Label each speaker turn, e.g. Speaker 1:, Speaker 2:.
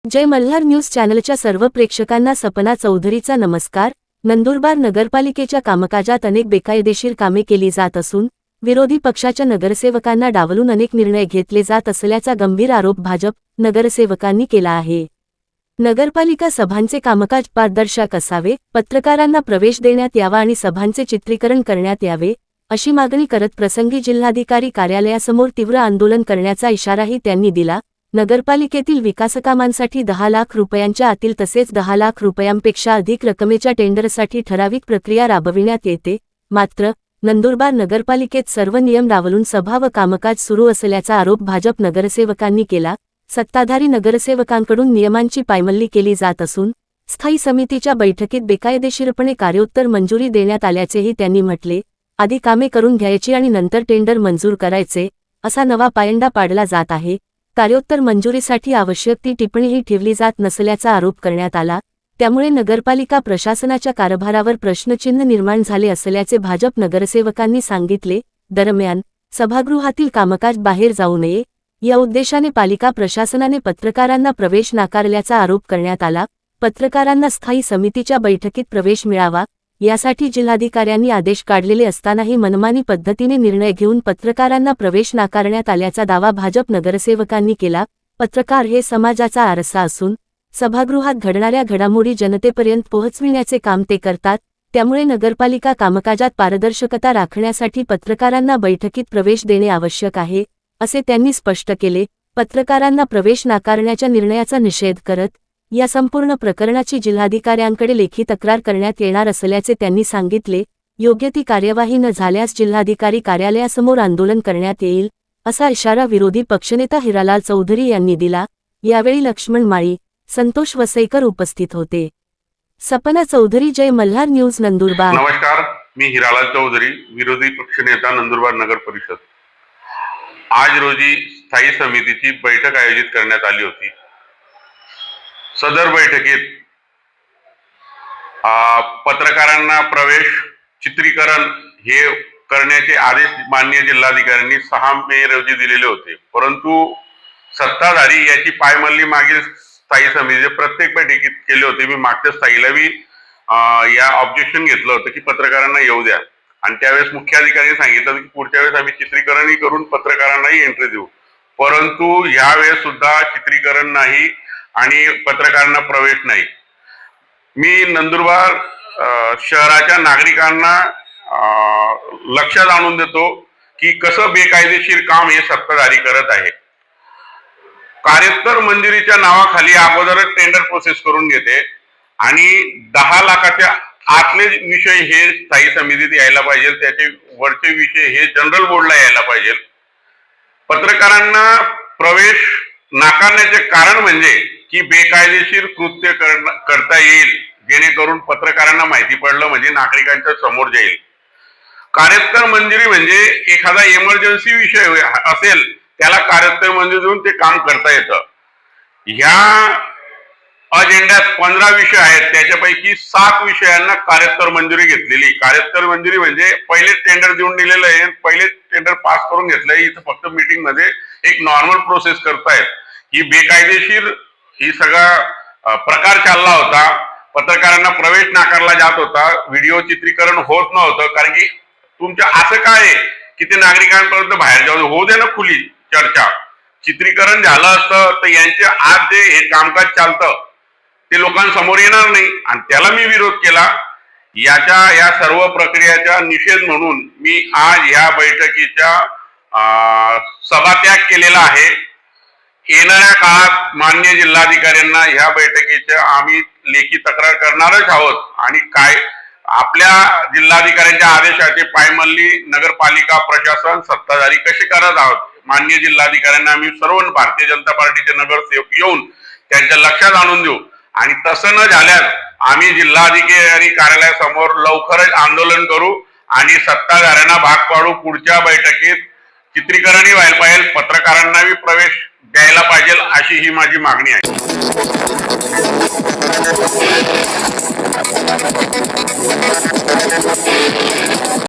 Speaker 1: जय Malhar news चॅनलच्या सर्व प्रेक्षकांना सपना चौधरीचा नमस्कार। नंदुरबार नगरपालिकेच्या कामकाजात अनेक बेकायदेशीर कामे केली जात असून विरोधी पक्षाच्या नगरसेवकांना डावलून अनेक निर्णय घेतले जात असल्याचा गंभीर आरोप भाजप नगरसेवकांनी केला आहे। नगरपालिका सभांचे कामकाज पारदर्शक असावे, पत्रकारांना प्रवेश देण्यात यावा आणि सभांचे चित्रीकरण करण्यात यावे अशी मागणी करत प्रसंगी जिल्हाधिकारी कार्यालयासमोर तीव्र आंदोलन करण्याचा इशाराही त्यांनी दिला। नगरपालिकेतील विकासकामांसाठी 10 लाख रुपयांच्या आतील तसेच 10 लाख रुपयांपेक्षा अधिक रकमेच्या टेंडरसाठी ठराविक प्रक्रिया राबविण्यात येते, मात्र नंदुरबार नगरपालिकेत सर्व नियम डावलून सभा व कामकाज सुरू असल्याचा आरोप भाजप नगरसेवकांनी केला। सत्ताधारी नगरसेवकांकडून नियमांची पायमल्ली केली जात असून स्थायी समितीच्या बैठकीत बेकायदेशीरपणे कार्योत्तर मंजुरी देण्यात आल्याचेही त्यांनी म्हटले। आधी कामे करून घ्यायची आणि नंतर टेंडर मंजूर करायचे असा नवा पायंडा पाडला जात आहे। कार्योत्तर मंजुरीसाठी आवश्यक ती टिप्पणीही ठेवली जात नसल्याचा आरोप करण्यात आला, त्यामुळे नगरपालिका प्रशासनाच्या कारभारावर प्रश्नचिन्ह निर्माण झाले असल्याचे भाजप नगरसेवकांनी सांगितले। दरम्यान सभागृहातील कामकाज बाहेर जाऊ नये या उद्देशाने पालिका प्रशासनाने पत्रकारांना प्रवेश नाकारल्याचा आरोप करण्यात आला। पत्रकारांना स्थायी समितीच्या बैठकीत प्रवेश मिळावा यासाठी जिल्हाधिकाऱ्यांनी आदेश काढलेले असतानाही मनमानी पद्धतीने निर्णय घेऊन पत्रकारांना प्रवेश नाकारण्यात आल्याचा दावा भाजप नगरसेवकांनी केला। पत्रकार हे समाजाचा आरसा असून सभागृहात घडणाऱ्या घडामोडी जनतेपर्यंत पोहोचविण्याचे काम ते करतात, त्यामुळे नगरपालिका कामकाजात पारदर्शकता राखण्यासाठी पत्रकारांना बैठकीत प्रवेश देणे आवश्यक आहे, असे त्यांनी स्पष्ट केले। पत्रकारांना प्रवेश नाकारण्याच्या निर्णयाचा निषेध करत या संपूर्ण प्रकरणाची जिल्हाधिकाऱ्यांकडे लेखी तक्रार करण्यात येणार असल्याचे त्यांनी सांगितले। योग्य ती कार्यवाही न झाल्यास जिल्हाधिकारी कार्यालयासमोर आंदोलन करण्यात येईल असा इशारा विरोधी पक्षनेता हिरालाल चौधरी यांनी दिला। यावेळी लक्ष्मण माळी, संतोष वसईकर उपस्थित होते। सपना चौधरी, जय मल्हार न्यूज, नंदुरबार।
Speaker 2: नमस्कार, मी हिरालाल चौधरी, विरोधी पक्षनेता, नंदुरबार नगर परिषद। आज रोजी स्थायी समितीची बैठक आयोजित करण्यात आली होती। सदर बैठकीत पत्रकारांना प्रवेश, चित्रीकरण हे करण्याचे आदेश माननीय जिल्हाधिकाऱ्यांनी 6 मे रोजी दिलेले होते, परंतु सत्ताधारी याची पायमल्ली मागील स्थायी समितीच्या प्रत्येक बैठकीत केले होते। मी मागच्या स्थायीलाही या ऑब्जेक्शन घेतलं होतं की पत्रकारांना येऊ द्या, आणि त्यावेळेस मुख्याधिकाऱ्यांनी सांगितलं की पुढच्या वेळेस आम्ही चित्रीकरणही करून पत्रकारांनाही एंट्री देऊ, परंतु यावेळेस सुद्धा चित्रीकरण नाही आणि पत्रकारांना प्रवेश नाही। मी नंदुरबार शहराच्या नागरिकांना लक्षात आणून देतो की कसं बेकायदेशीर काम हे सत्ताधारी करत आहे। कार्योत्तर मंजुरीच्या नावाखाली अगोदरच टेंडर प्रोसेस करून घेते आणि 10 लाखाच्या आतले विषय हे स्थायी समितीत यायला पाहिजे, त्याचे वरचे विषय हे जनरल बोर्डला यायला पाहिजे। पत्रकारांना प्रवेश नाकारण्याचे कारण म्हणजे की बेकायदेशीर कृत्य करता येईल, जेणेकरून पत्रकारांना माहिती पडलं म्हणजे नागरिकांच्या समोर जाईल। कार्योत्तर मंजुरी म्हणजे एखादा इमर्जन्सी विषय असेल त्याला कार्योत्तर मंजुरी देऊन ते काम करता येतं। ह्या अजेंड्यात 15 विषय आहेत, त्याच्यापैकी 7 विषयांना कार्योत्तर मंजुरी घेतलेली। कार्योत्तर मंजुरी म्हणजे पहिले टेंडर देऊन दिलेलं आहे, पहिले टेंडर पास करून घेतलंय, इथं फक्त मीटिंग मध्ये एक नॉर्मल प्रोसेस करतायत। ही बेकायदेशीर ही सगळा प्रकार चालला होता। पत्रकारांना प्रवेश नाकारला जात होता, व्हिडिओ चित्रीकरण होत नव्हतं, कारण की तुमच्या असं काय आहे की ते नागरिकांपर्यंत बाहेर जाऊ होऊ दे ना, खुली चर्चा। चित्रीकरण झालं असतं तर यांच्या आज जे हे कामकाज चालतं ते लोकांसमोर येणार नाही, आणि त्याला मी विरोध केला। या सर्व प्रक्रियेचा निषेध म्हणून मी आज या बैठकीच्या सभात्याग केलेला आहे। येणाऱ्या काळात माननीय जिल्हाधिकाऱ्यांना ह्या बैठकीच्या आम्ही लेखी तक्रार करणारच आहोत, आणि काय आपल्या जिल्हाधिकाऱ्यांच्या आदेशाचे पायमल्ली नगरपालिका प्रशासन सत्ताधारी कसे करत आहोत। माननीय जिल्हाधिकाऱ्यांना आम्ही सर्व भारतीय जनता पार्टीचे नगरसेवक येऊन त्यांच्या लक्षात आणून देऊ, आणि तसं न झाल्यास आम्ही जिल्हाधिकारी कार्यालयासमोर लवकरच आंदोलन करू आणि सत्ताधाऱ्यांना भाग पाडू। पुढच्या बैठकीत चित्रीकरणही व्हायला पाहिजे, पत्रकारांनाही प्रवेश द्यायला पाहिजे, अशी ही माझी मागणी आहे।